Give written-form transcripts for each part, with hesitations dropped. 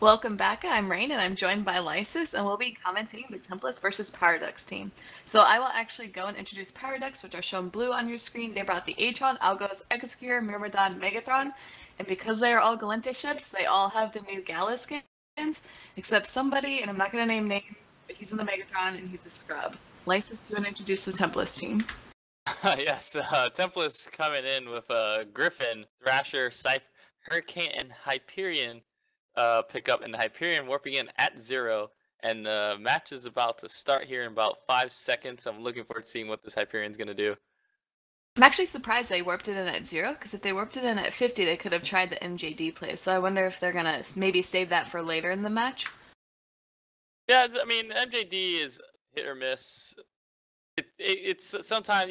Welcome back. I'm Rain, and I'm joined by Lysis, and we'll be commenting the Templis versus Paradox team. So I will actually go and introduce Paradox, which are shown blue on your screen. They brought the Atron, Algos, Execure, Myrmidon, Megatron, and because they are all Galente ships, they all have the new Gala skins, except somebody, and I'm not going to name names, but he's in the Megatron, and he's a scrub. Lysis, do you want to introduce the Templis team? Yes, Templis coming in with Griffin, Thrasher, Scythe, Hurricane, and Hyperion pickup, and the Hyperion warping in at 0. And the match is about to start here in about 5 seconds. I'm looking forward to seeing what this Hyperion's going to do. I'm actually surprised they warped it in at 0, because if they warped it in at 50, they could have tried the MJD play. So I wonder if they're going to maybe save that for later in the match. Yeah, I mean, MJD is hit or miss. It's sometimes,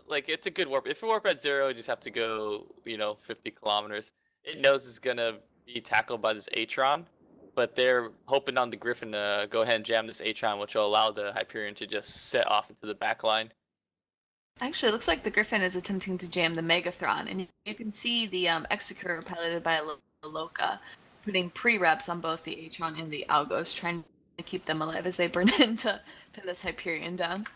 like, it's a good warp. If you warp at 0, you just have to go, 50 kilometers. It knows it's going to be tackled by this Atron, but they're hoping on the Griffin to go ahead and jam this Atron, which will allow the Hyperion to just set off into the back line. Actually, it looks like the Griffin is attempting to jam the Megathron, and you can see the Execure piloted by Loka putting pre-reps on both the Atron and the Algos, trying to keep them alive as they burn in to pin this Hyperion down.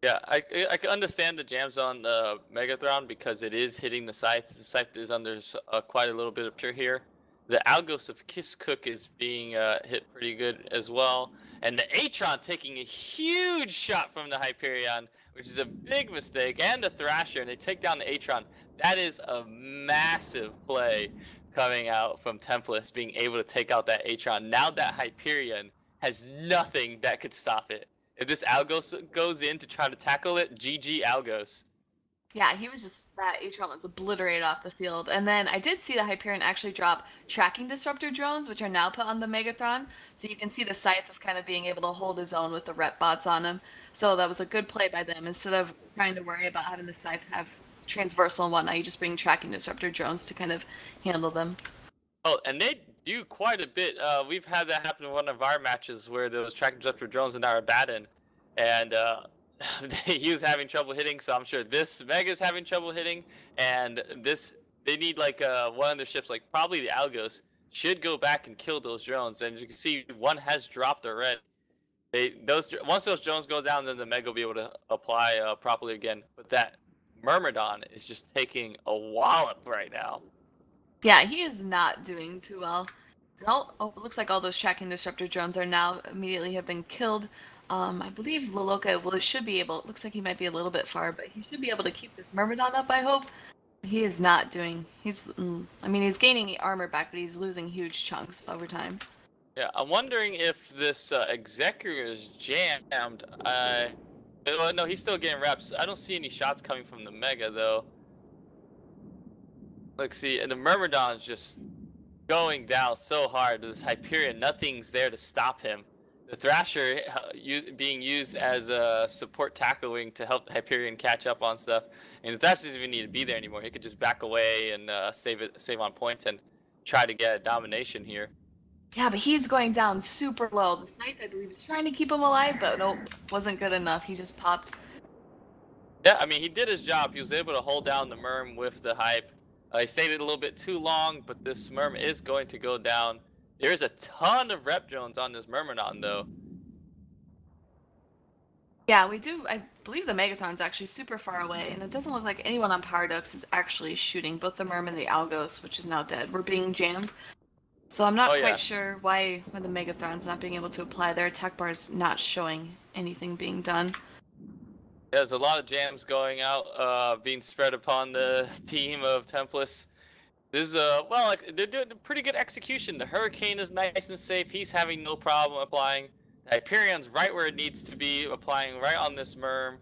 Yeah, I can understand the jams on the Megathron because it is hitting the Scythe. The Scythe is under quite a little bit of pressure here. The Algos of Kiss Cook is being hit pretty good as well. And the Atron taking a huge shot from the Hyperion, which is a big mistake, and the Thrasher, and they take down the Atron. That is a massive play coming out from Templis, being able to take out that Atron. Now that Hyperion has nothing that could stop it. If this Algos goes in to try to tackle it, GG Algos. Yeah, that Atron was obliterated off the field. And then I did see the Hyperion actually drop tracking disruptor drones, which are now put on the Megathron. So you can see the Scythe is kind of being able to hold his own with the rep bots on him. So that was a good play by them. Instead of trying to worry about having the Scythe have transversal and whatnot, you just bring tracking disruptor drones to kind of handle them. Oh, and they do quite a bit. We've had that happen in one of our matches where there was tracking disruptor drones in our Abaddon, and he was having trouble hitting, so I'm sure this Mega's having trouble hitting, and they need like one of their ships, like probably the Algos, should go back and kill those drones. And you can see one has dropped already. Once those drones go down, then the Mega will be able to apply properly again. But that Myrmidon is just taking a wallop right now. Yeah, he is not doing too well. It looks like all those tracking disruptor drones are now immediately have been killed. I believe Loloka should be able. It looks like he might be a little bit far, but he should be able to keep this Myrmidon up. I hope. He is not doing. I mean, he's gaining armor back, but he's losing huge chunks over time. Yeah, I'm wondering if this Executor is jammed. No, he's still getting reps. I don't see any shots coming from the Mega though. Let's see, and the Myrmidon's just going down so hard. This Hyperion, nothing's there to stop him. The Thrasher being used as a support tackle wing to help Hyperion catch up on stuff. And the Thrasher doesn't even need to be there anymore. He could just back away and save on point and try to get a domination here. Yeah, but he's going down super low. The Scythe, I believe, is trying to keep him alive, but nope, wasn't good enough. He just popped. Yeah, I mean, he did his job. He was able to hold down the Myrm with the hype. He stayed it a little bit too long, but this Myrm is going to go down. There is a ton of rep drones on this Myrmidon, though. Yeah, we do. I believe the Megathron's actually super far away, and it doesn't look like anyone on Paradox is actually shooting. Both the Myrm and the Algos, which is now dead, were being jammed. So I'm not quite sure why the Megathron's not being able to apply. Their attack bar is not showing anything being done. Yeah, there's a lot of jams going out, being spread upon the team of Templis. This is well, like, they're doing pretty good execution. The Hurricane is nice and safe. He's having no problem applying. The Hyperion's right where it needs to be, applying right on this Myrm.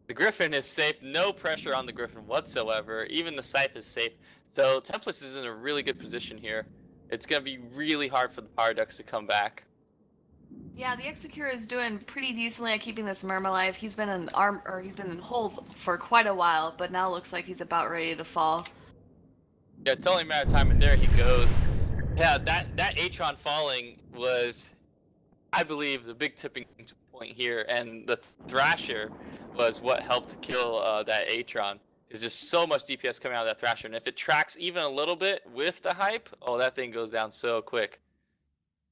The Griffin is safe. No pressure on the Griffin whatsoever. Even the Scythe is safe. So Templis is in a really good position here. It's going to be really hard for the Paradox to come back. Yeah, the Execure is doing pretty decently at keeping this Myrm alive. He's been in he's been in hold for quite a while, but now looks like he's about ready to fall. Yeah, it's only a matter of time, and there he goes. Yeah, that Atron falling was, I believe, the big tipping point here, and the Thrasher was what helped kill that Atron. There's just so much DPS coming out of that Thrasher, and if it tracks even a little bit with the hype, oh, that thing goes down so quick.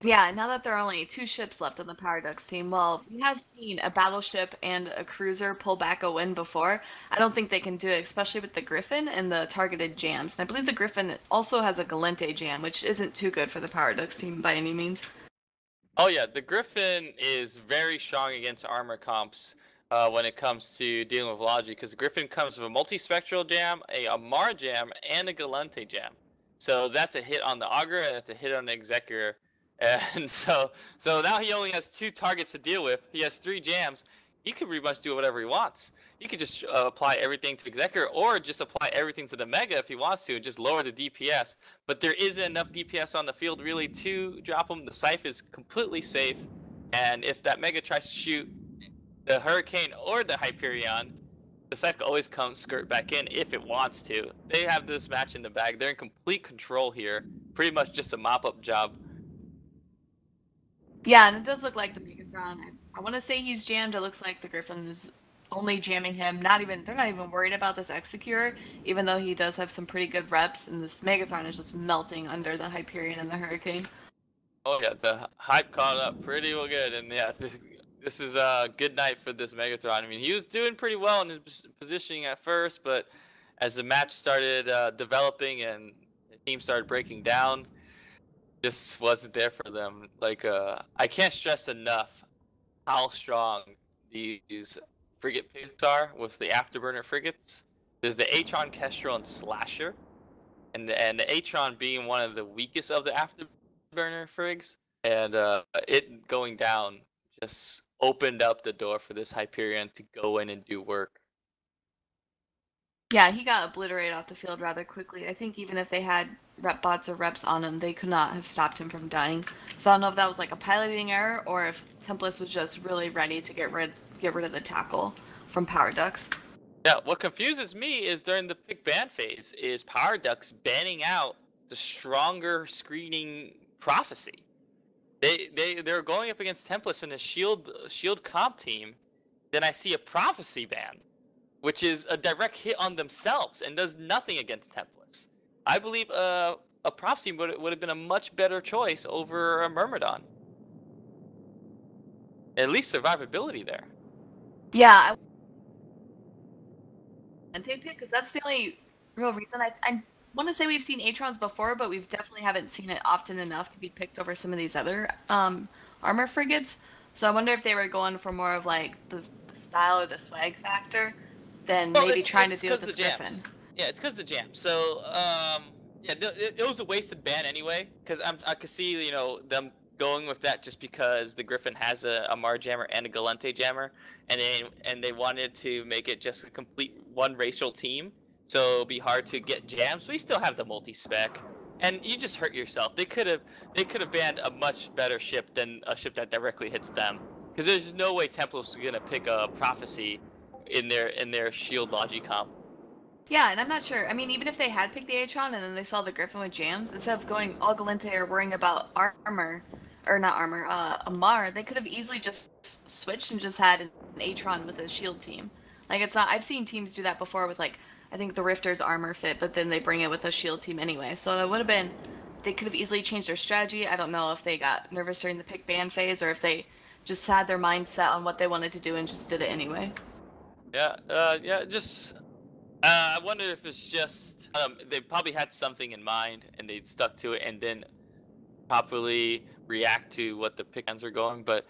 Yeah, now that there are only two ships left on the Paradox team, well, we have seen a battleship and a cruiser pull back a win before. I don't think they can do it, especially with the Griffin and the targeted jams. And I believe the Griffin also has a Galente jam, which isn't too good for the Paradox team by any means. Oh yeah, the Griffin is very strong against armor comps when it comes to dealing with Logi, because the Griffin comes with a multispectral jam, a Amar jam, and a Galante jam. So that's a hit on the Augur, and that's a hit on the Executor. And so now he only has 2 targets to deal with. He has 3 jams. He could pretty much do whatever he wants. He could just apply everything to Executor, or just apply everything to the Mega if he wants to, and just lower the DPS. But there isn't enough DPS on the field really to drop him. The Scythe is completely safe, and if that Mega tries to shoot the Hurricane or the Hyperion, the Scythe can always come skirt back in if it wants to. They have this match in the bag. They're in complete control here. Pretty much just a mop-up job. Yeah, and it does look like the Megatron. I want to say he's jammed. It looks like the Griffin is only jamming him. They're not even worried about this Executor, even though he does have some pretty good reps, and this Megatron is just melting under the Hyperion and the Hurricane. Oh yeah, the hype caught up pretty well good, and yeah, this is a good night for this Megatron. I mean, he was doing pretty well in his positioning at first, but as the match started developing and the team started breaking down, just wasn't there for them. Like, I can't stress enough how strong these frigate picks are with the afterburner frigates. There's the Atron, Kestrel, and Slasher, and the Atron being one of the weakest of the afterburner frigs, and it going down just opened up the door for this Hyperion to go in and do work. Yeah, he got obliterated off the field rather quickly. I think even if they had rep bots or reps on him, they could not have stopped him from dying. So I don't know if that was like a piloting error or if Templis was just really ready to get rid of the tackle from Power Ducks. Yeah, what confuses me is during the pick ban phase is Power Ducks banning out the stronger screening prophecy. They're going up against Templis in a shield comp team. Then I see a prophecy ban, which is a direct hit on themselves and does nothing against Templis. I believe a prophecy would have been a much better choice over a Myrmidon. At least survivability there. Yeah, pick because that's the only real reason. I want to say we've seen Atrons before, but we've definitely haven't seen it often enough to be picked over some of these other armor frigates. So I wonder if they were going for more of like the style or the swag factor than maybe trying to do with this Griffin. Yeah, it's because of the jam. So yeah, it was a wasted ban anyway. Because I could see them going with that just because the Griffin has a Mar jammer and a Galente jammer, and they wanted to make it just a complete one racial team, so it'll be hard to get jams. We still have the multi-spec, and you just hurt yourself. They could have banned a much better ship than a ship that directly hits them, because there's just no way Templis was gonna pick a prophecy in their shield logi comp. Yeah, and I'm not sure. I mean, even if they had picked the Atron and then they saw the Griffin with jams, instead of going all Galente or worrying about armor, or not armor, Amar, they could have easily just switched and just had an Atron with a shield team. Like, it's not, I've seen teams do that before with, like, I think the Rifter's armor fit, but then they bring it with a shield team anyway. So that would have been, they could have easily changed their strategy. I don't know if they got nervous during the pick ban phase or if they just had their mind set on what they wanted to do and just did it anyway. Yeah, I wonder if it's just they probably had something in mind and they stuck to it and then properly react to what the pick bans are going. But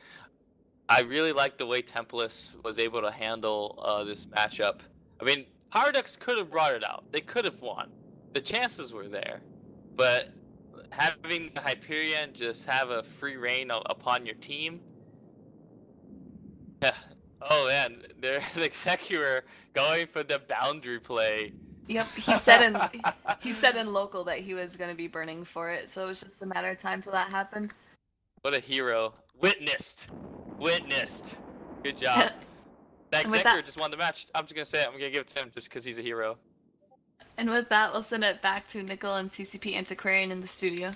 I really like the way Templis was able to handle this matchup. I mean, Paradox could have brought it out. They could have won. The chances were there. But having the Hyperion just have a free reign upon your team. Yeah. Oh man, the Executor going for the boundary play. Yep, he said in local that he was going to be burning for it, so it was just a matter of time till that happened. What a hero. Witnessed. Good job. That Executor just won the match. I'm just going to say it. I'm going to give it to him just because he's a hero. And with that, we'll send it back to Nickel and CCP Antiquarian in the studio.